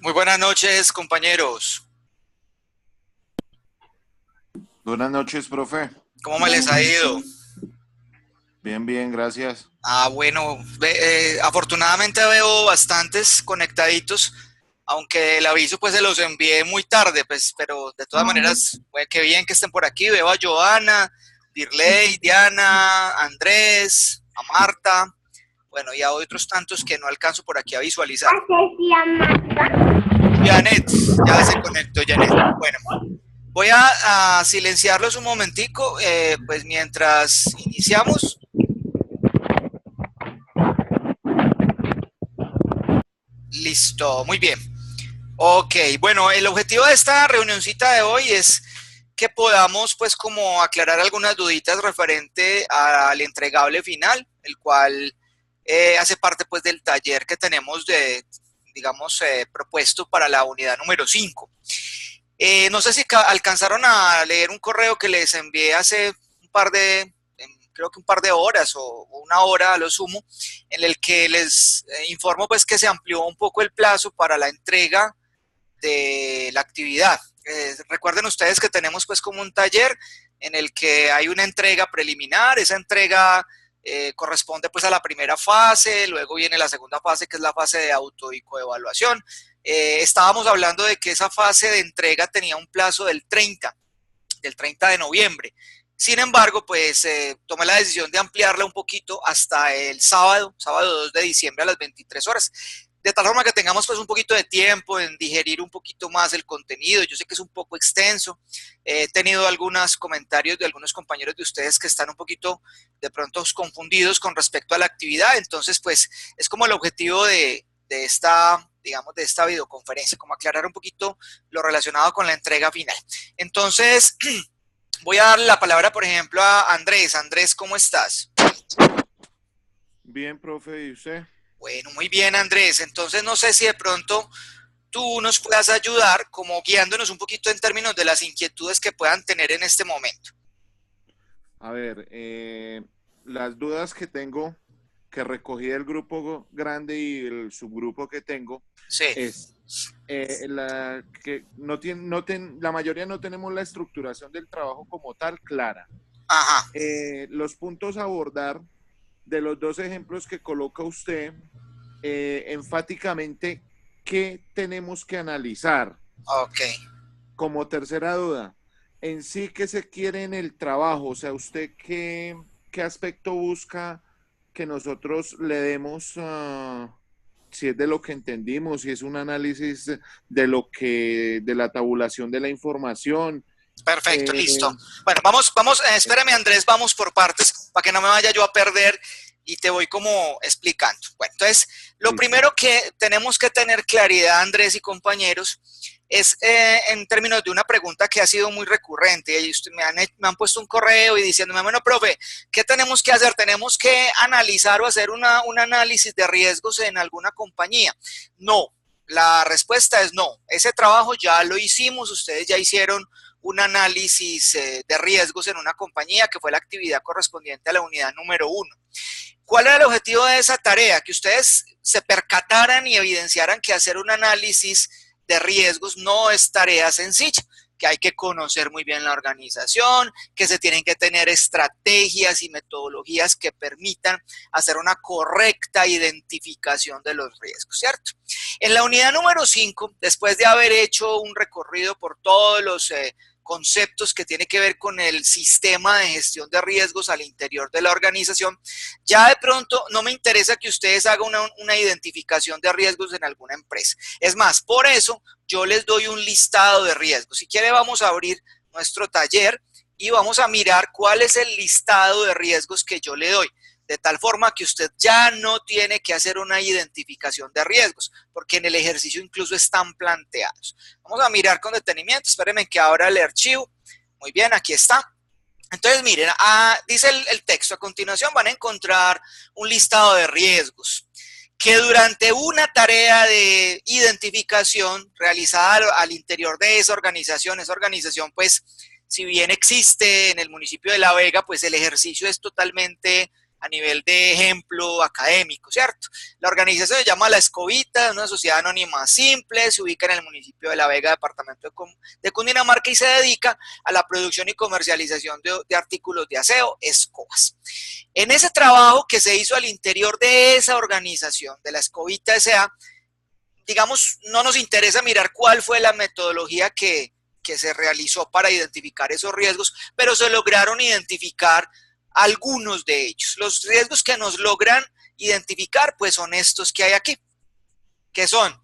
Muy buenas noches, compañeros. Buenas noches, profe. ¿Cómo me les ha ido? Bien, bien, gracias. Bueno, afortunadamente veo bastantes conectaditos, aunque el aviso pues se los envié muy tarde, pues, pero de todas maneras, qué bien que estén por aquí. Veo a Joana, Dirley, Diana, Andrés, a Marta, bueno, y a otros tantos que no alcanzo por aquí a visualizar. Janet, ya se conectó Janet. Bueno, voy a silenciarlos un momentico, pues mientras iniciamos. Listo, muy bien. Ok, bueno, el objetivo de esta reunioncita de hoy es que podamos pues como aclarar algunas duditas referente al entregable final, el cual hace parte pues del taller que tenemos de, digamos, propuesto para la unidad número 5. No sé si alcanzaron a leer un correo que les envié hace un par de, creo que un par de horas o una hora a lo sumo, en el que les informo pues que se amplió un poco el plazo para la entrega de la actividad. Recuerden ustedes que tenemos pues como un taller en el que hay una entrega preliminar, esa entrega corresponde pues a la primera fase, luego viene la segunda fase que es la fase de auto y coevaluación. Estábamos hablando de que esa fase de entrega tenía un plazo del 30 de noviembre. Sin embargo, pues tomé la decisión de ampliarla un poquito hasta el sábado 2 de diciembre a las 23 horas. De tal forma que tengamos pues un poquito de tiempo en digerir un poquito más el contenido. Yo sé que es un poco extenso. He tenido algunos comentarios de algunos compañeros de ustedes que están un poquito de pronto confundidos con respecto a la actividad. Entonces, pues es como el objetivo de esta, digamos, de esta videoconferencia, como aclarar un poquito lo relacionado con la entrega final. Entonces, voy a darle la palabra, por ejemplo, a Andrés. Andrés, ¿cómo estás? Bien, profe, ¿y usted? Bueno, muy bien, Andrés. Entonces, no sé si de pronto tú nos puedas ayudar como guiándonos un poquito en términos de las inquietudes que puedan tener en este momento. A ver, las dudas que tengo, que recogí del grupo grande y el subgrupo que tengo, Sí, es la que la mayoría no tenemos la estructuración del trabajo como tal clara. ajá, Los puntos a abordar de los dos ejemplos que coloca usted, enfáticamente, ¿qué tenemos que analizar? ok, Como tercera duda, en sí, ¿qué se quiere en el trabajo? O sea, ¿usted qué aspecto busca que nosotros le demos, si es de lo que entendimos, si es un análisis de la tabulación de la información? perfecto, Eh, listo. Bueno, espérame, Andrés, vamos por partes para que no me vaya yo a perder y te voy como explicando. Bueno, entonces, lo Listo. primero que tenemos que tener claridad, Andrés y compañeros, es en términos de una pregunta que ha sido muy recurrente. Y me han puesto un correo y diciéndome, bueno, profe, ¿qué tenemos que hacer? ¿Tenemos que analizar o hacer un análisis de riesgos en alguna compañía? No, la respuesta es no. Ese trabajo ya lo hicimos, ustedes ya hicieron un análisis de riesgos en una compañía, que fue la actividad correspondiente a la unidad número 1. ¿Cuál era el objetivo de esa tarea? Que ustedes se percataran y evidenciaran que hacer un análisis de riesgos no es tarea sencilla, que hay que conocer muy bien la organización, que se tienen que tener estrategias y metodologías que permitan hacer una correcta identificación de los riesgos, ¿cierto? En la unidad número 5, después de haber hecho un recorrido por todos los conceptos que tiene que ver con el sistema de gestión de riesgos al interior de la organización, ya de pronto no me interesa que ustedes hagan una identificación de riesgos en alguna empresa. Es más, por eso yo les doy un listado de riesgos. Si quiere, vamos a abrir nuestro taller y vamos a mirar cuál es el listado de riesgos que yo le doy, de tal forma que usted ya no tiene que hacer una identificación de riesgos, porque en el ejercicio incluso están planteados. Vamos a mirar con detenimiento, espérenme que abra el archivo. Muy bien, aquí está. Entonces, miren, dice el texto, a continuación van a encontrar un listado de riesgos. que durante una tarea de identificación realizada al interior de esa organización pues, si bien existe en el municipio de La Vega, pues el ejercicio es totalmente a nivel de ejemplo académico, ¿cierto? La organización se llama La Escobita, es una sociedad anónima simple, se ubica en el municipio de La Vega, departamento de Cundinamarca, y se dedica a la producción y comercialización de artículos de aseo, escobas. En ese trabajo que se hizo al interior de esa organización, de La Escobita S.A., digamos, no nos interesa mirar cuál fue la metodología que se realizó para identificar esos riesgos, pero se lograron identificar algunos de ellos. Los riesgos que nos logran identificar, pues son estos que hay aquí, que son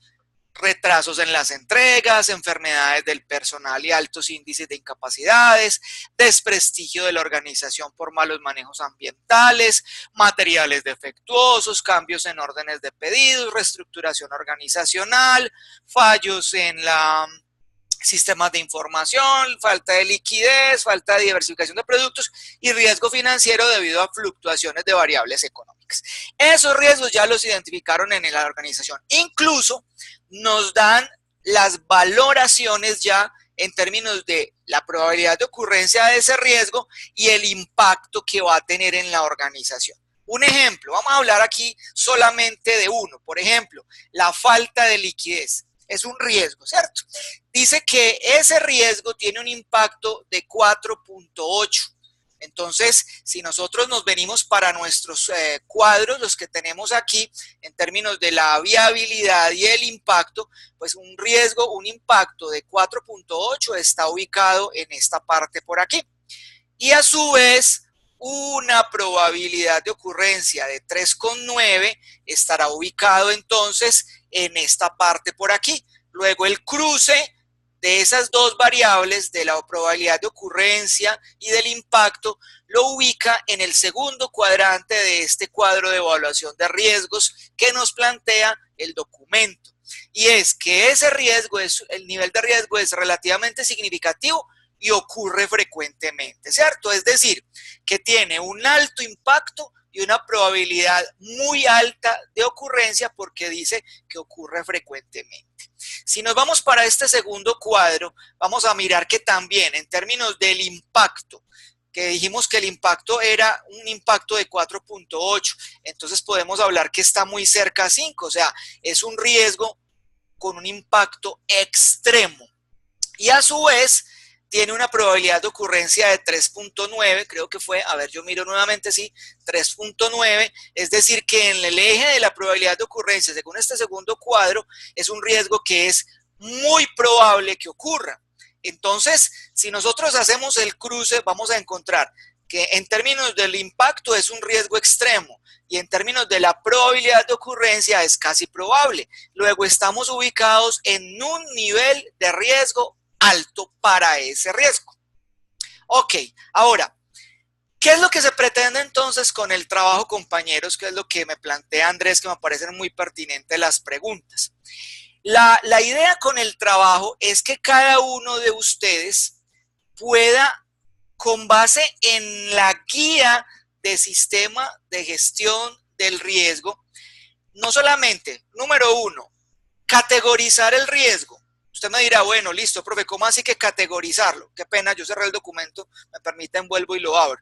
retrasos en las entregas, enfermedades del personal y altos índices de incapacidades, desprestigio de la organización por malos manejos ambientales, materiales defectuosos, cambios en órdenes de pedidos, reestructuración organizacional, fallos en la sistemas de información, falta de liquidez, falta de diversificación de productos y riesgo financiero debido a fluctuaciones de variables económicas. Esos riesgos ya los identificaron en la organización. Incluso nos dan las valoraciones ya en términos de la probabilidad de ocurrencia de ese riesgo y el impacto que va a tener en la organización. Un ejemplo, vamos a hablar aquí solamente de uno. Por ejemplo, la falta de liquidez. Es un riesgo, ¿cierto? Dice que ese riesgo tiene un impacto de 4.8. Entonces, si nosotros nos venimos para nuestros cuadros, los que tenemos aquí, en términos de la viabilidad y el impacto, pues un riesgo, un impacto de 4.8 está ubicado en esta parte por aquí. Y a su vez, una probabilidad de ocurrencia de 3.9 estará ubicado entonces en esta parte por aquí. Luego el cruce de esas dos variables, de la probabilidad de ocurrencia y del impacto, lo ubica en el segundo cuadrante de este cuadro de evaluación de riesgos que nos plantea el documento. Y es que ese riesgo, el nivel de riesgo es relativamente significativo y ocurre frecuentemente, ¿cierto? Es decir, que tiene un alto impacto y una probabilidad muy alta de ocurrencia porque dice que ocurre frecuentemente. Si nos vamos para este segundo cuadro, vamos a mirar que también en términos del impacto, que dijimos que el impacto era un impacto de 4.8, entonces podemos hablar que está muy cerca a 5, o sea, es un riesgo con un impacto extremo. Y a su vez, tiene una probabilidad de ocurrencia de 3.9, creo que fue, a ver, yo miro nuevamente, sí, 3.9, es decir, que en el eje de la probabilidad de ocurrencia, según este segundo cuadro, es un riesgo que es muy probable que ocurra. Entonces, si nosotros hacemos el cruce, vamos a encontrar que en términos del impacto es un riesgo extremo y en términos de la probabilidad de ocurrencia es casi probable. Luego estamos ubicados en un nivel de riesgo alto para ese riesgo. Ok, ahora, ¿qué es lo que se pretende entonces con el trabajo, compañeros? ¿Qué es lo que me plantea Andrés, que me parecen muy pertinentes las preguntas? La idea con el trabajo es que cada uno de ustedes pueda, con base en la guía de sistema de gestión del riesgo, no solamente, número uno, categorizar el riesgo. Usted me dirá, bueno, listo, profe, ¿cómo así que categorizarlo? Qué pena, yo cerré el documento, me permiten, vuelvo y lo abro.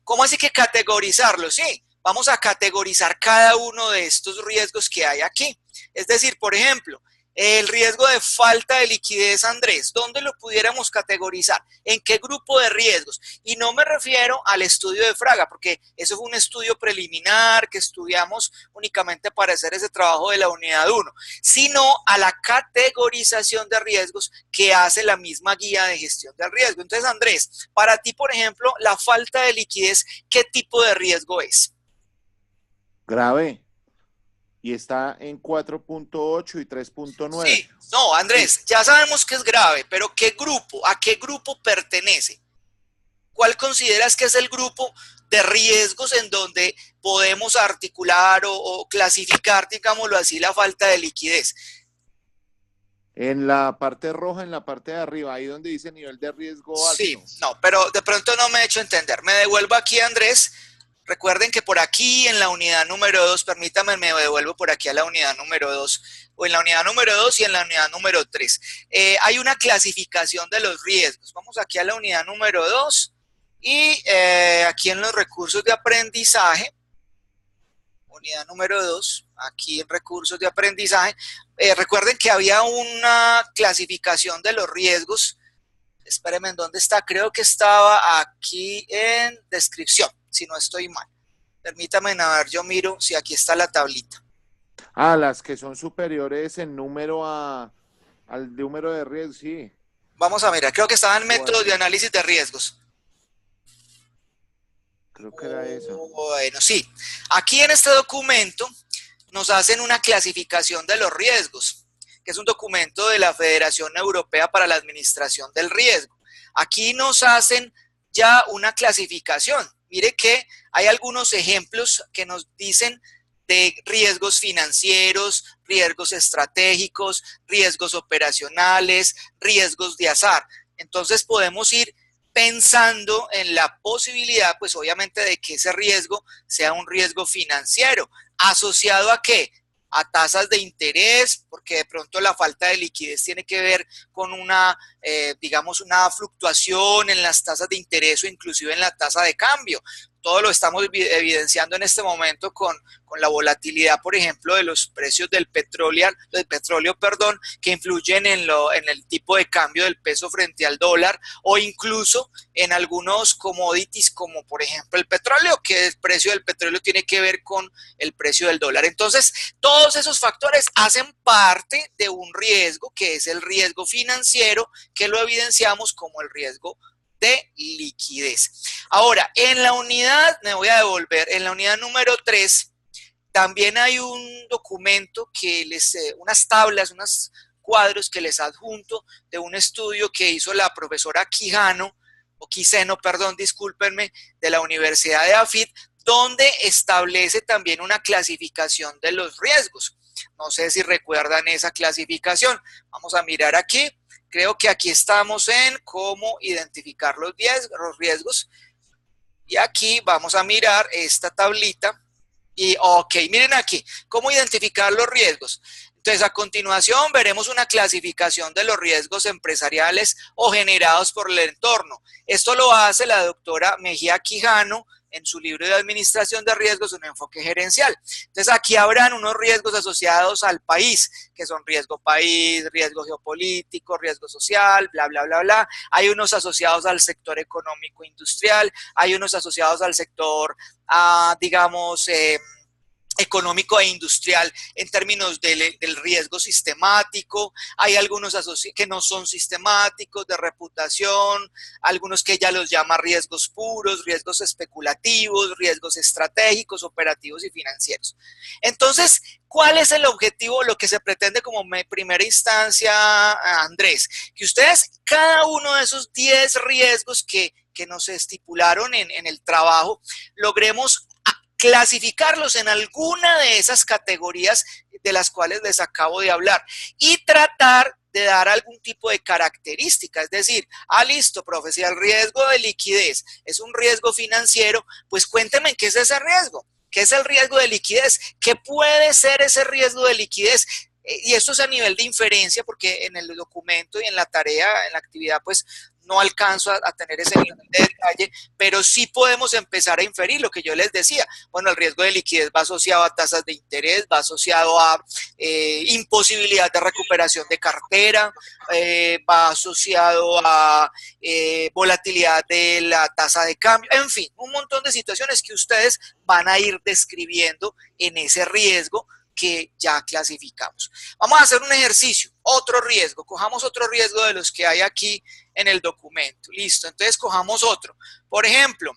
¿Cómo así que categorizarlo? Sí, vamos a categorizar cada uno de estos riesgos que hay aquí. Es decir, por ejemplo, el riesgo de falta de liquidez, Andrés, ¿dónde lo pudiéramos categorizar? ¿En qué grupo de riesgos? Y no me refiero al estudio de Fraga, porque eso fue un estudio preliminar que estudiamos únicamente para hacer ese trabajo de la unidad 1, sino a la categorización de riesgos que hace la misma guía de gestión del riesgo. Entonces, Andrés, para ti, por ejemplo, la falta de liquidez, ¿qué tipo de riesgo es? Grave. Y está en 4.8 y 3.9. Sí, no, Andrés, ya sabemos que es grave, pero ¿qué grupo? ¿A qué grupo pertenece? ¿Cuál consideras que es el grupo de riesgos en donde podemos articular o clasificar, digámoslo así, la falta de liquidez? En la parte roja, en la parte de arriba, ahí donde dice nivel de riesgo alto. Sí, no, pero de pronto no me he hecho entender. Me devuelvo aquí, Andrés. Recuerden que por aquí en la unidad número 2, permítame, me devuelvo por aquí a la unidad número 2, o en la unidad número 2 y en la unidad número 3. Hay una clasificación de los riesgos. Vamos aquí a la unidad número 2 y aquí en los recursos de aprendizaje, unidad número 2, aquí en recursos de aprendizaje, recuerden que había una clasificación de los riesgos. Espérenme, ¿en dónde está? Creo que estaba aquí en descripción, si no estoy mal. Permítame, a ver, yo miro si aquí está la tablita. Ah, las que son superiores en número al número de riesgo, sí. Vamos a mirar, creo que estaba en Bueno, métodos de análisis de riesgos. creo que era eso. Bueno, sí. Aquí en este documento nos hacen una clasificación de los riesgos, que es un documento de la Federación Europea para la Administración del Riesgo. Aquí nos hacen ya una clasificación. Mire que hay algunos ejemplos que nos dicen de riesgos financieros, riesgos estratégicos, riesgos operacionales, riesgos de azar. Entonces podemos ir pensando en la posibilidad, pues obviamente, de que ese riesgo sea un riesgo financiero. ¿Asociado a qué? A tasas de interés, porque de pronto la falta de liquidez tiene que ver con una, digamos, una fluctuación en las tasas de interés o inclusive en la tasa de cambio. Todo lo estamos evidenciando en este momento con la volatilidad, por ejemplo, de los precios del petróleo, que influyen en el tipo de cambio del peso frente al dólar, o incluso en algunos commodities como por ejemplo el petróleo, que el precio del petróleo tiene que ver con el precio del dólar. Entonces, todos esos factores hacen parte de un riesgo, que es el riesgo financiero, que lo evidenciamos como el riesgo de liquidez. Ahora, en la unidad, me voy a devolver, en la unidad número 3, también hay un documento que unas tablas, unos cuadros que les adjunto de un estudio que hizo la profesora Quijano, perdón, discúlpenme, de la Universidad de AFIT, donde establece también una clasificación de los riesgos. No sé si recuerdan esa clasificación. Vamos a mirar aquí. Creo que aquí estamos en cómo identificar los riesgos. Y aquí vamos a mirar esta tablita. Y ok, miren aquí, cómo identificar los riesgos. Entonces, a continuación veremos una clasificación de los riesgos empresariales o generados por el entorno. Esto lo hace la doctora Mejía Quijano en su libro de administración de riesgos, un enfoque gerencial. Entonces, aquí habrán unos riesgos asociados al país, que son riesgo país, riesgo geopolítico, riesgo social, bla, bla, bla, bla. Hay unos asociados al sector económico industrial, hay unos asociados al sector, digamos, económico e industrial en términos del riesgo sistemático. Hay algunos que no son sistemáticos, de reputación, algunos que ella los llama riesgos puros, riesgos especulativos, riesgos estratégicos, operativos y financieros. Entonces, ¿cuál es el objetivo, lo que se pretende como primera instancia, Andrés? Que ustedes, cada uno de esos 10 riesgos que nos estipularon en el trabajo, logremos clasificarlos en alguna de esas categorías de las cuales les acabo de hablar y tratar de dar algún tipo de característica, es decir, listo, profe, si el riesgo de liquidez es un riesgo financiero, pues cuénteme qué es ese riesgo, qué es el riesgo de liquidez, qué puede ser ese riesgo de liquidez. Y esto es a nivel de inferencia, porque en el documento y en la tarea, en la actividad, pues no alcanzo a tener ese nivel de detalle, pero sí podemos empezar a inferir lo que yo les decía. Bueno, el riesgo de liquidez va asociado a tasas de interés, va asociado a imposibilidad de recuperación de cartera, va asociado a volatilidad de la tasa de cambio, en fin, un montón de situaciones que ustedes van a ir describiendo en ese riesgo que ya clasificamos. Vamos a hacer un ejercicio, otro riesgo, cojamos otro riesgo de los que hay aquí en el documento. Listo, entonces cojamos otro. Por ejemplo,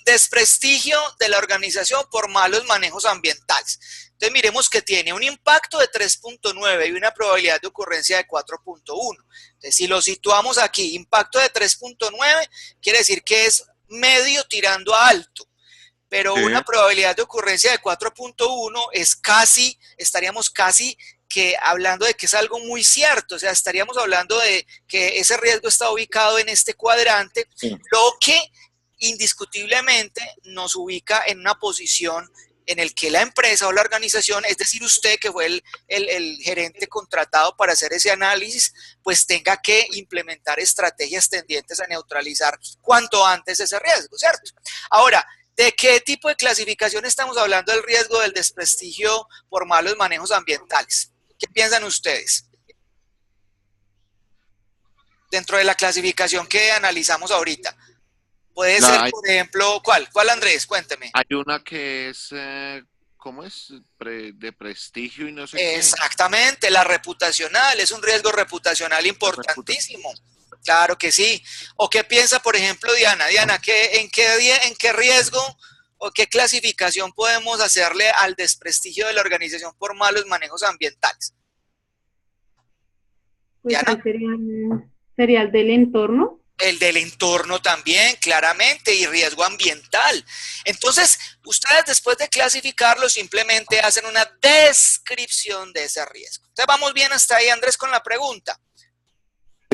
desprestigio de la organización por malos manejos ambientales. Entonces miremos que tiene un impacto de 3.9 y una probabilidad de ocurrencia de 4.1. Entonces si lo situamos aquí, impacto de 3.9 quiere decir que es medio tirando a alto, pero sí, una probabilidad de ocurrencia de 4.1 es casi, estaríamos casi que hablando de que es algo muy cierto, o sea, estaríamos hablando de que ese riesgo está ubicado en este cuadrante, sí, lo que indiscutiblemente nos ubica en una posición en el que la empresa o la organización, es decir, usted que fue el gerente contratado para hacer ese análisis, pues tenga que implementar estrategias tendientes a neutralizar cuanto antes ese riesgo, ¿cierto? Ahora, ¿de qué tipo de clasificación estamos hablando del riesgo del desprestigio por malos manejos ambientales? ¿Qué piensan ustedes? Dentro de la clasificación que analizamos ahorita. Puede ser, Hay, por ejemplo, ¿cuál? ¿Cuál, Andrés? Cuénteme. hay una que es, ¿cómo es? De prestigio y no sé qué. Exactamente, la reputacional, es un riesgo reputacional Reputación. importantísimo. Claro que sí. ¿O qué piensa, por ejemplo, Diana? Diana, en qué riesgo o qué clasificación podemos hacerle al desprestigio de la organización por malos manejos ambientales? Pues Diana. ahí sería el del entorno. El del entorno también, claramente, y riesgo ambiental. Entonces, ustedes después de clasificarlo simplemente hacen una descripción de ese riesgo. Entonces, vamos bien hasta ahí, Andrés, con la pregunta.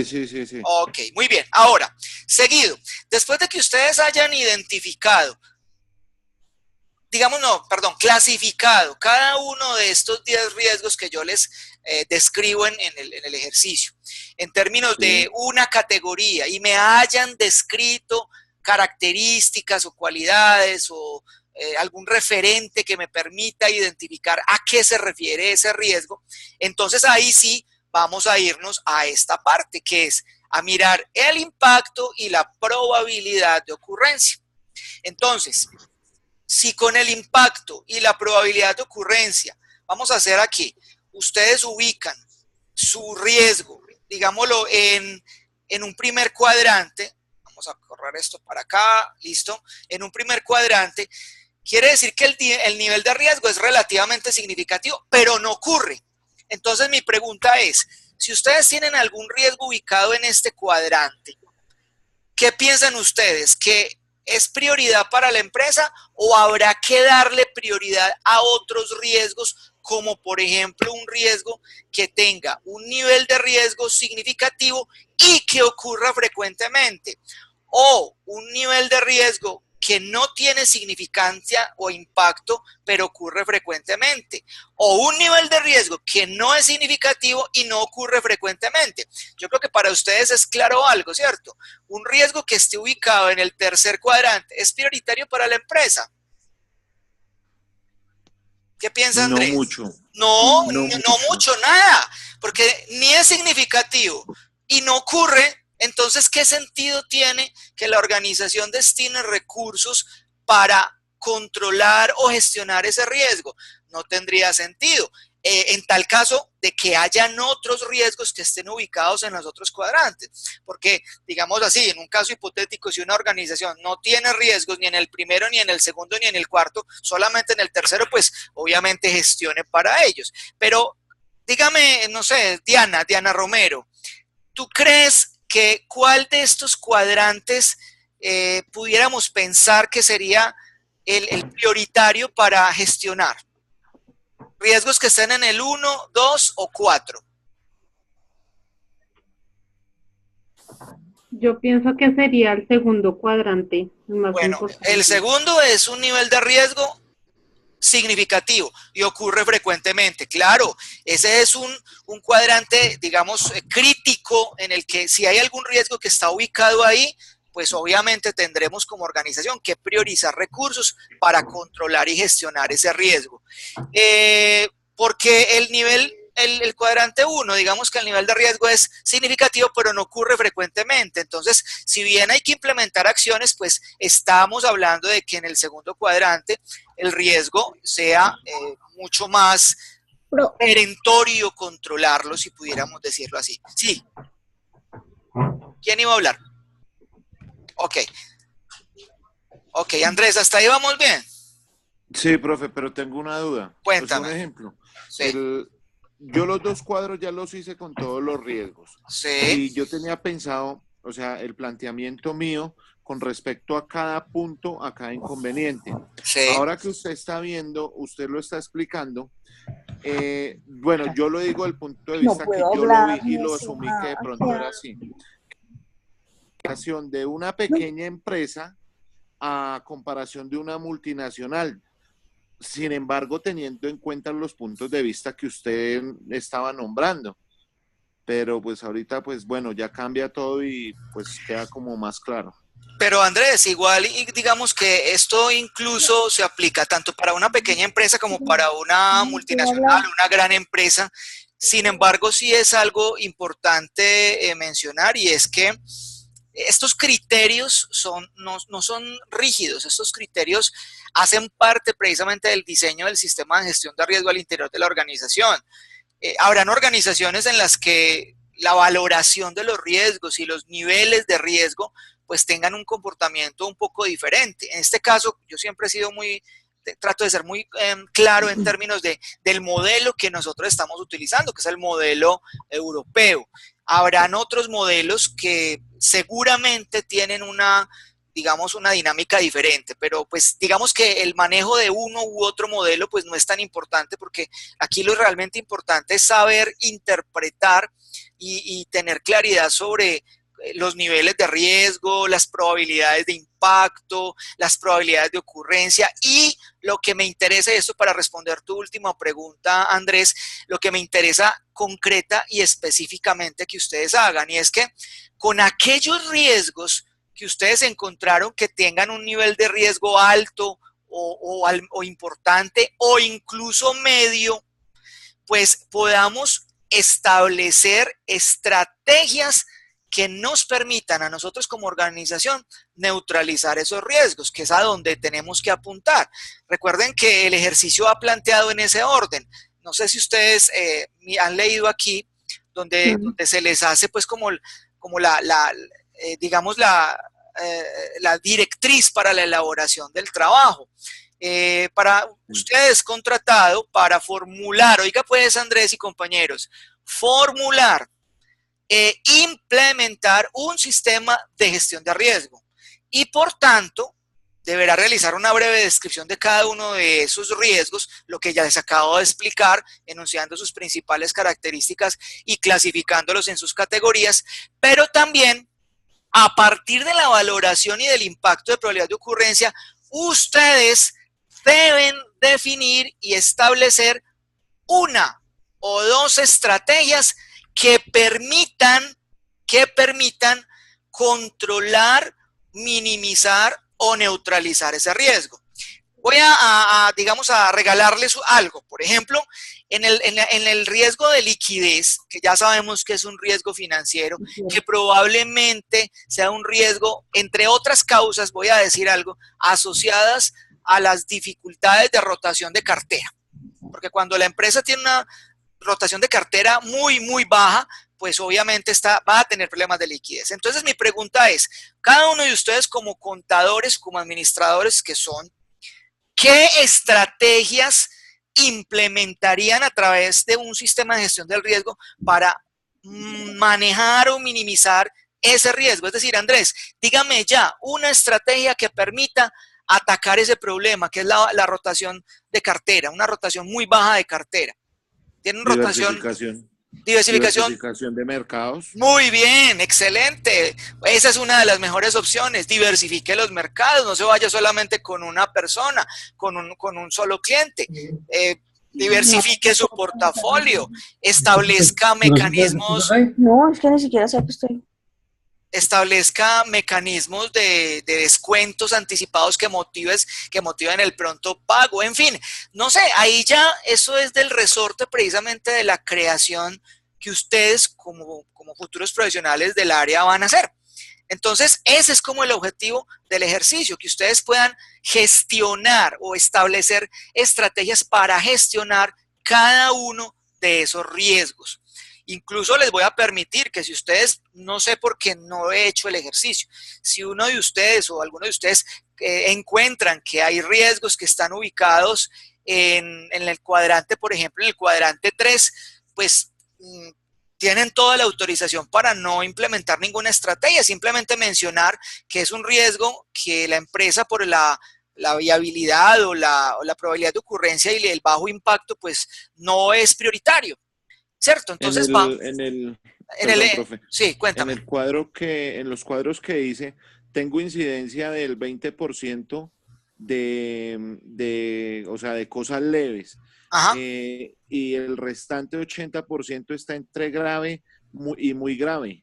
Sí. Ok, muy bien. Ahora, seguido, después de que ustedes hayan identificado, digamos, no, perdón, clasificado cada uno de estos 10 riesgos que yo les describo en el ejercicio, en términos de una categoría, y me hayan descrito características o cualidades o algún referente que me permita identificar a qué se refiere ese riesgo, entonces ahí sí vamos a irnos a esta parte, que es a mirar el impacto y la probabilidad de ocurrencia. Entonces, si con el impacto y la probabilidad de ocurrencia, vamos a hacer aquí, ustedes ubican su riesgo, digámoslo, en un primer cuadrante, vamos a correr esto para acá, listo, en un primer cuadrante, quiere decir que el nivel de riesgo es relativamente significativo, pero no ocurre. Entonces mi pregunta es, si ustedes tienen algún riesgo ubicado en este cuadrante, ¿qué piensan ustedes? ¿Que es prioridad para la empresa o habrá que darle prioridad a otros riesgos, como por ejemplo un riesgo que tenga un nivel de riesgo significativo y que ocurra frecuentemente? O un nivel de riesgo que no tiene significancia o impacto, pero ocurre frecuentemente. O un nivel de riesgo que no es significativo y no ocurre frecuentemente. Yo creo que para ustedes es claro algo, ¿cierto? Un riesgo que esté ubicado en el tercer cuadrante es prioritario para la empresa. ¿Qué piensa No Andrés? mucho, No, no no mucho. mucho, nada, porque ni es significativo y no ocurre. Entonces, ¿qué sentido tiene que la organización destine recursos para controlar o gestionar ese riesgo? No tendría sentido. En tal caso de que hayan otros riesgos que estén ubicados en los otros cuadrantes. Porque, digamos así, en un caso hipotético, si una organización no tiene riesgos ni en el primero, ni en el segundo, ni en el cuarto, solamente en el tercero, pues obviamente gestione para ellos. Pero dígame, no sé, Diana Romero, ¿tú crees que cuál de estos cuadrantes pudiéramos pensar que sería el prioritario para gestionar? Riesgos que estén en el 1, 2 o 4. Yo pienso que sería el segundo cuadrante, el más Bueno, el importante. segundo es un nivel de riesgo significativo y ocurre frecuentemente. Claro, ese es un cuadrante, digamos, crítico en el que si hay algún riesgo que está ubicado ahí, pues obviamente tendremos como organización que priorizar recursos para controlar y gestionar ese riesgo. Porque el cuadrante 1, digamos que el nivel de riesgo es significativo, pero no ocurre frecuentemente. Entonces, si bien hay que implementar acciones, pues estamos hablando de que en el segundo cuadrante el riesgo sea mucho más perentorio controlarlo, si pudiéramos decirlo así. Sí. ¿Quién iba a hablar? Ok. Ok, Andrés, ¿hasta ahí vamos bien? Sí, profe, pero tengo una duda. O sea, un Cuéntame. ejemplo. Sí. Yo los dos cuadros ya los hice con todos los riesgos. Sí. Y yo tenía pensado, o sea, el planteamiento mío con respecto a cada punto, a cada inconveniente. Sí. Ahora que usted está viendo, usted lo está explicando. Bueno, yo lo digo desde el punto de vista que yo lo vi y lo asumí que de pronto era así. De una pequeña empresa a comparación de una multinacional. Sin embargo, teniendo en cuenta los puntos de vista que usted estaba nombrando. Pero pues ahorita, pues bueno, ya cambia todo y pues queda como más claro. Pero Andrés, igual y digamos que esto incluso se aplica tanto para una pequeña empresa como para una multinacional, una gran empresa. Sin embargo, sí es algo importante mencionar, y es que estos criterios no son rígidos. Estos criterios hacen parte precisamente del diseño del sistema de gestión de riesgo al interior de la organización. Habrán organizaciones en las que la valoración de los riesgos y los niveles de riesgo pues tengan un comportamiento un poco diferente. En este caso, yo siempre he sido trato de ser muy claro en términos del modelo que nosotros estamos utilizando, que es el modelo europeo. Habrán otros modelos que seguramente tienen digamos, una dinámica diferente, pero pues digamos que el manejo de uno u otro modelo pues no es tan importante, porque aquí lo realmente importante es saber interpretar y tener claridad sobre los niveles de riesgo, las probabilidades de impacto, las probabilidades de ocurrencia. Y lo que me interesa, esto para responder tu última pregunta, Andrés, lo que me interesa concreta y específicamente que ustedes hagan, y es que con aquellos riesgos que ustedes encontraron que tengan un nivel de riesgo alto o importante o incluso medio, pues podamos establecer estrategias que nos permitan a nosotros como organización neutralizar esos riesgos, que es a donde tenemos que apuntar. Recuerden que el ejercicio ha planteado en ese orden. No sé si ustedes han leído aquí, donde se les hace pues como digamos la directriz para la elaboración del trabajo. Para ustedes contratado para formular, oiga pues Andrés y compañeros, formular, implementar un sistema de gestión de riesgo, y por tanto deberá realizar una breve descripción de cada uno de esos riesgos, lo que ya les acabo de explicar, enunciando sus principales características y clasificándolos en sus categorías, pero también a partir de la valoración y del impacto de probabilidad de ocurrencia, ustedes deben definir y establecer una o dos estrategias que permitan controlar, minimizar o neutralizar ese riesgo. Voy digamos, a regalarles algo. Por ejemplo, en el riesgo de liquidez, que ya sabemos que es un riesgo financiero, que probablemente sea un riesgo, entre otras causas, voy a decir algo, asociadas a las dificultades de rotación de cartera. Porque cuando la empresa tiene una rotación de cartera muy baja, pues obviamente va a tener problemas de liquidez. Entonces mi pregunta es, cada uno de ustedes como contadores, como administradores que son, ¿qué estrategias implementarían a través de un sistema de gestión del riesgo para manejar o minimizar ese riesgo? Es decir, Andrés, dígame ya una estrategia que permita atacar ese problema, que es la rotación de cartera, una rotación muy baja de cartera. Tienen diversificación de mercados. Muy bien, excelente. Esa es una de las mejores opciones. Diversifique los mercados, no se vaya solamente con una persona, con un solo cliente. Diversifique su portafolio, establezca mecanismos. No, es que ni siquiera sé que estoy. Establezca mecanismos de descuentos anticipados que motiven el pronto pago, en fin, no sé, ahí ya eso es del resorte precisamente de la creación que ustedes como futuros profesionales del área van a hacer. Entonces, ese es como el objetivo del ejercicio, que ustedes puedan gestionar o establecer estrategias para gestionar cada uno de esos riesgos. Incluso les voy a permitir que si ustedes, no sé por qué no he hecho el ejercicio, si uno de ustedes o alguno de ustedes encuentran que hay riesgos que están ubicados en el cuadrante, por ejemplo, en el cuadrante 3, pues tienen toda la autorización para no implementar ninguna estrategia, simplemente mencionar que es un riesgo que la empresa por la viabilidad o la probabilidad de ocurrencia y el bajo impacto, pues no es prioritario. ¿Cierto? Entonces profe, sí, cuéntame. en los cuadros que hice, tengo incidencia del 20% o sea, de cosas leves. Ajá. Y el restante 80% está entre grave y muy grave,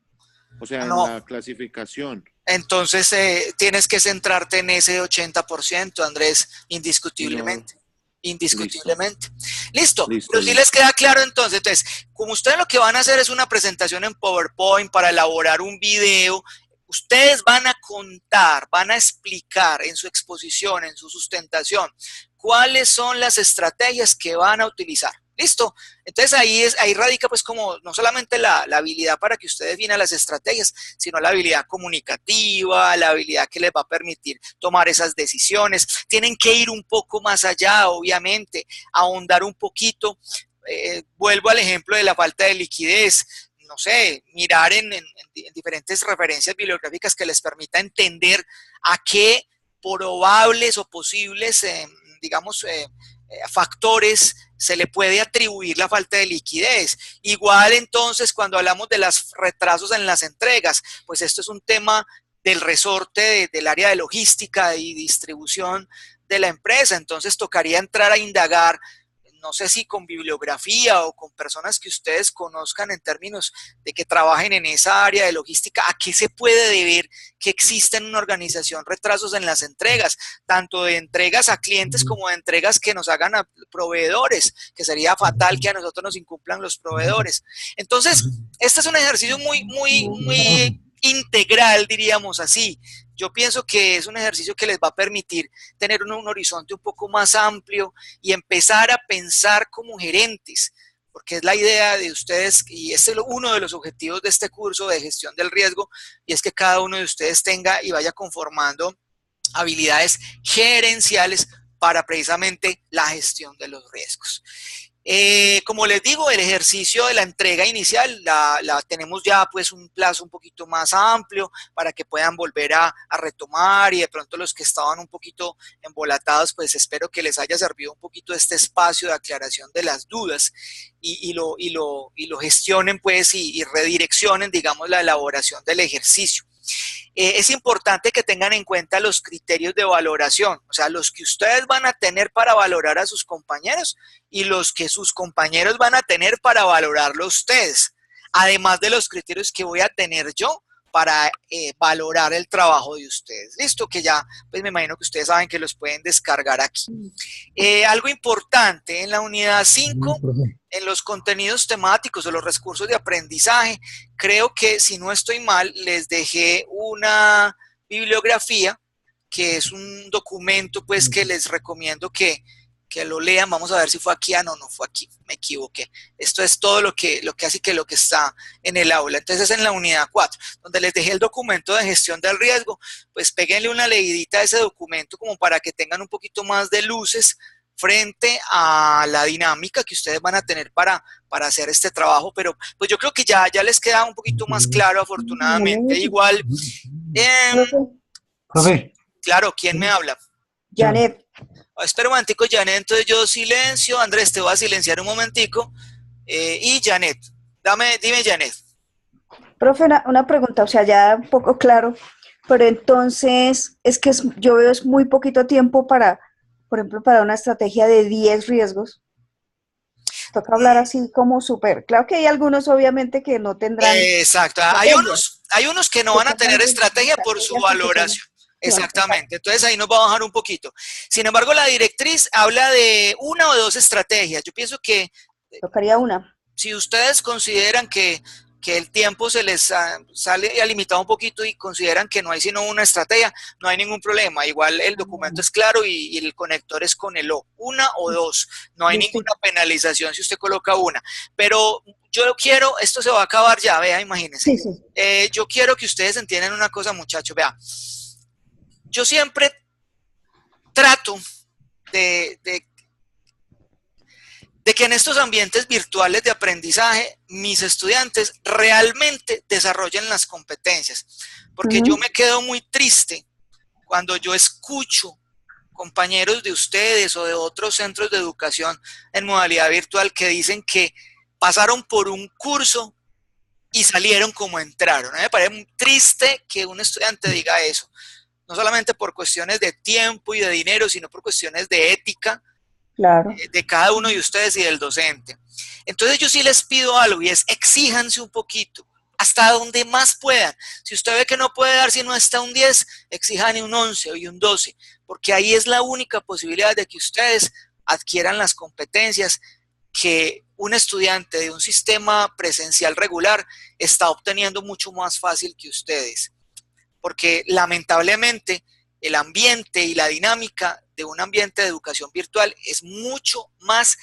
o sea, en No, la clasificación. entonces tienes que centrarte en ese 80%, Andrés, Y no, indiscutiblemente. listo, Indiscutiblemente. Listo, listo, pero si les listo. queda claro entonces, como ustedes lo que van a hacer es una presentación en PowerPoint para elaborar un video, ustedes van a contar, van a explicar en su exposición, en su sustentación, cuáles son las estrategias que van a utilizar. ¿Listo? Entonces ahí radica pues como no solamente la habilidad para que usted defina las estrategias, sino la habilidad comunicativa, la habilidad que les va a permitir tomar esas decisiones. Tienen que ir un poco más allá, obviamente, ahondar un poquito. Vuelvo al ejemplo de la falta de liquidez. No sé, mirar en diferentes referencias bibliográficas que les permita entender a qué probables o posibles, digamos, factores se le puede atribuir la falta de liquidez. Igual entonces cuando hablamos de los retrasos en las entregas, pues esto es un tema del resorte del área de logística y distribución de la empresa, entonces tocaría entrar a indagar, no sé si con bibliografía o con personas que ustedes conozcan en términos de que trabajen en esa área de logística, a qué se puede deber que exista en una organización retrasos en las entregas, tanto de entregas a clientes como de entregas que nos hagan a proveedores, que sería fatal que a nosotros nos incumplan los proveedores. Entonces, este es un ejercicio muy integral, diríamos así. Yo pienso que es un ejercicio que les va a permitir tener un horizonte un poco más amplio y empezar a pensar como gerentes, porque es la idea de ustedes y este es uno de los objetivos de este curso de gestión del riesgo, y es que cada uno de ustedes tenga y vaya conformando habilidades gerenciales para precisamente la gestión de los riesgos. Como les digo, el ejercicio de la entrega inicial la tenemos ya pues un plazo un poquito más amplio para que puedan volver a retomar, y de pronto los que estaban un poquito embolatados, pues espero que les haya servido un poquito este espacio de aclaración de las dudas y lo gestionen pues y redireccionen, digamos, la elaboración del ejercicio. Es importante que tengan en cuenta los criterios de valoración, o sea, los que ustedes van a tener para valorar a sus compañeros y los que sus compañeros van a tener para valorarlo a ustedes, además de los criterios que voy a tener yo para valorar el trabajo de ustedes. Listo, que ya, pues me imagino que ustedes saben que los pueden descargar aquí. Algo importante en la unidad 5, en los contenidos temáticos o los recursos de aprendizaje, creo que si no estoy mal, les dejé una bibliografía que es un documento pues que les recomiendo que lo lean. Vamos a ver si fue aquí. No fue aquí, me equivoqué. Esto es todo lo que hace que lo que está en el aula. Entonces es en la unidad 4, donde les dejé el documento de gestión del riesgo. Pues péguenle una leidita a ese documento como para que tengan un poquito más de luces frente a la dinámica que ustedes van a tener para hacer este trabajo, pero pues yo creo que ya les queda un poquito más claro, afortunadamente. Igual, Profe, claro, ¿quién me habla? Janet, Espera un momentico, Janet, entonces yo silencio. Andrés, te voy a silenciar un momentico. Y Janet, dime Janet. profe, una pregunta, o sea, ya un poco claro, pero entonces es que yo veo es muy poquito tiempo para, por ejemplo, para una estrategia de 10 riesgos. Toca hablar así como súper. Claro que hay algunos obviamente que no tendrán Exacto, hay unos que no van a tener estrategia por su valoración. Exactamente, entonces ahí nos va a bajar un poquito. Sin embargo, la directriz habla de una o dos estrategias. Yo pienso que tocaría una. si ustedes consideran que el tiempo se les sale ya limitado un poquito y consideran que no hay sino una estrategia, no hay ningún problema. Igual el documento es claro y el conector es con el O, una o dos. No hay ninguna penalización si usted coloca una. Pero yo quiero, esto se va a acabar ya, vea, imagínense. Sí, sí. Yo quiero que ustedes entiendan una cosa, muchachos, vea. Yo siempre trato de que en estos ambientes virtuales de aprendizaje mis estudiantes realmente desarrollen las competencias, porque yo me quedo muy triste cuando yo escucho compañeros de ustedes o de otros centros de educación en modalidad virtual que dicen que pasaron por un curso y salieron como entraron. A mí me parece muy triste que un estudiante diga eso, no solamente por cuestiones de tiempo y de dinero, sino por cuestiones de ética, Claro. de cada uno de ustedes y del docente. Entonces yo sí les pido algo y es exíjanse un poquito, hasta donde más puedan. Si usted ve que no puede dar sino hasta un 10, exijan un 11 y un 12, porque ahí es la única posibilidad de que ustedes adquieran las competencias que un estudiante de un sistema presencial regular está obteniendo mucho más fácil que ustedes. Porque lamentablemente el ambiente y la dinámica de un ambiente de educación virtual es mucho más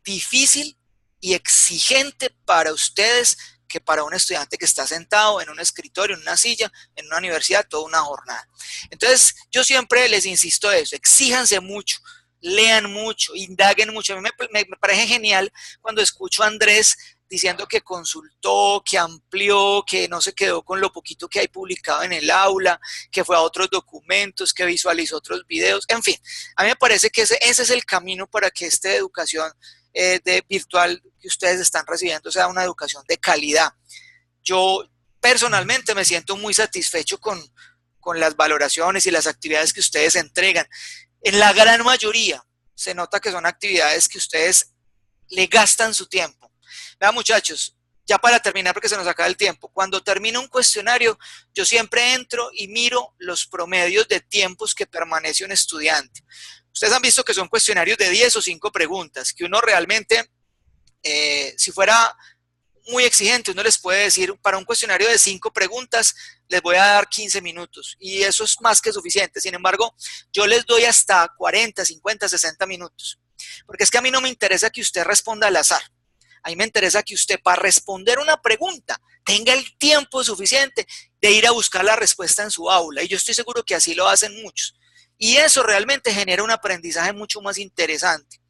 difícil y exigente para ustedes que para un estudiante que está sentado en un escritorio, en una silla, en una universidad, toda una jornada. Entonces, yo siempre les insisto eso, exíjanse mucho, lean mucho, indaguen mucho. A mí me parece genial cuando escucho a Andrés diciendo que consultó, que amplió, que no se quedó con lo poquito que hay publicado en el aula, que fue a otros documentos, que visualizó otros videos, en fin. A mí me parece que ese es el camino para que esta educación de virtual que ustedes están recibiendo sea una educación de calidad. Yo personalmente me siento muy satisfecho con las valoraciones y las actividades que ustedes entregan. En la gran mayoría se nota que son actividades que ustedes le gastan su tiempo. Vean, muchachos, ya para terminar porque se nos acaba el tiempo, cuando termino un cuestionario, yo siempre entro y miro los promedios de tiempos que permanece un estudiante. Ustedes han visto que son cuestionarios de 10 o 5 preguntas, que uno realmente, si fuera muy exigente, uno les puede decir, para un cuestionario de 5 preguntas, les voy a dar 15 minutos, y eso es más que suficiente. Sin embargo, yo les doy hasta 40, 50, 60 minutos, porque es que a mí no me interesa que usted responda al azar. A mí me interesa que usted, para responder una pregunta, tenga el tiempo suficiente de ir a buscar la respuesta en su aula, y yo estoy seguro que así lo hacen muchos. Y eso realmente genera un aprendizaje mucho más interesante.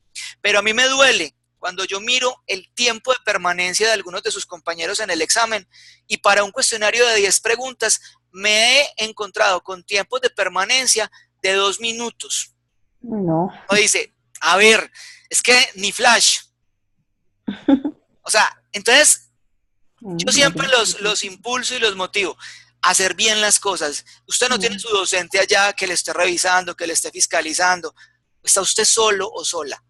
Pero a mí me duele cuando yo miro el tiempo de permanencia de algunos de sus compañeros en el examen y para un cuestionario de 10 preguntas me he encontrado con tiempos de permanencia de 2 minutos. No. O dice, a ver, es que ni flash. O sea, entonces yo siempre los impulso y los motivo a hacer bien las cosas. Usted no tiene su docente allá que le esté revisando, que le esté fiscalizando. Está usted solo o sola.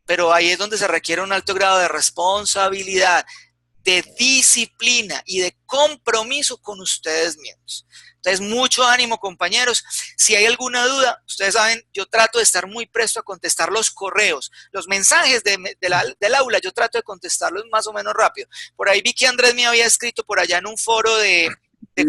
Pero ahí es donde se requiere un alto grado de responsabilidad, de disciplina y de compromiso con ustedes mismos. Entonces, mucho ánimo, compañeros. Si hay alguna duda, ustedes saben, yo trato de estar muy presto a contestar los correos, los mensajes del aula, yo trato de contestarlos más o menos rápido. Por ahí vi que Andrés me había escrito por allá en un foro de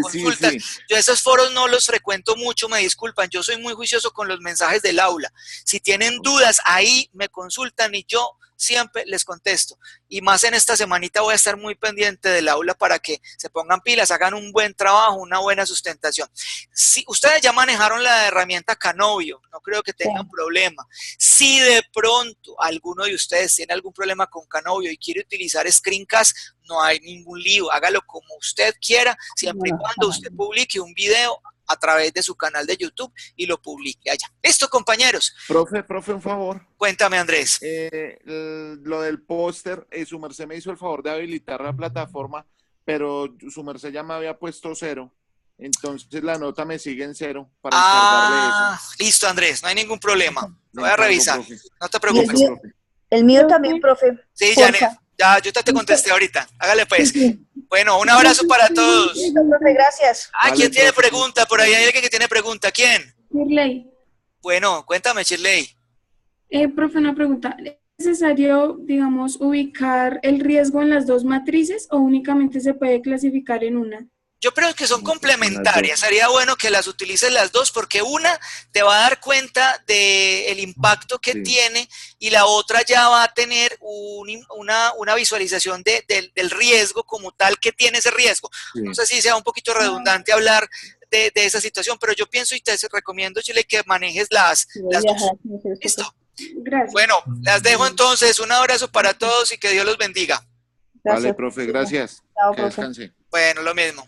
consultas. Sí. Yo esos foros no los frecuento mucho, me disculpan, yo soy muy juicioso con los mensajes del aula. Si tienen dudas, ahí me consultan y yo siempre les contesto. Y más en esta semanita voy a estar muy pendiente del aula para que se pongan pilas, hagan un buen trabajo, una buena sustentación. Si ustedes ya manejaron la herramienta Canovio, no creo que tengan problema. Si de pronto alguno de ustedes tiene algún problema con Canovio y quiere utilizar Screencast, no hay ningún lío, hágalo como usted quiera, siempre y cuando usted publique un video a través de su canal de YouTube y lo publique allá. ¿Listo, compañeros? Profe, un favor. Cuéntame, Andrés. Lo del póster, su merced me hizo el favor de habilitar la plataforma, pero su merced ya me había puesto 0. Entonces la nota me sigue en 0 para encargarle eso. Listo, Andrés, no hay ningún problema. Lo voy a revisar. Profe. No te preocupes. El mío también, profe. Sí, Janet. Ya, yo te contesté ahorita. Hágale pues. Bueno, un abrazo para todos. Profe, gracias. ¿Quién tiene pregunta? Por ahí hay alguien que tiene pregunta. ¿Quién? Shirley. Bueno, cuéntame, Shirley. Profe, una pregunta. ¿Es necesario, digamos, ubicar el riesgo en las dos matrices o únicamente se puede clasificar en una? Yo creo que son complementarias. Sería bueno que las utilices las dos porque una te va a dar cuenta del impacto que tiene y la otra ya va a tener una visualización del riesgo como tal que tiene ese riesgo. Sí. No sé si sea un poquito redundante hablar de esa situación, pero yo pienso y te recomiendo, Chile, que manejes las dos. ¿Listo? Gracias. Bueno, las dejo entonces. Un abrazo para todos y que Dios los bendiga. Gracias. Vale, profe, gracias. Chao, que profe. Descanse. Bueno, lo mismo.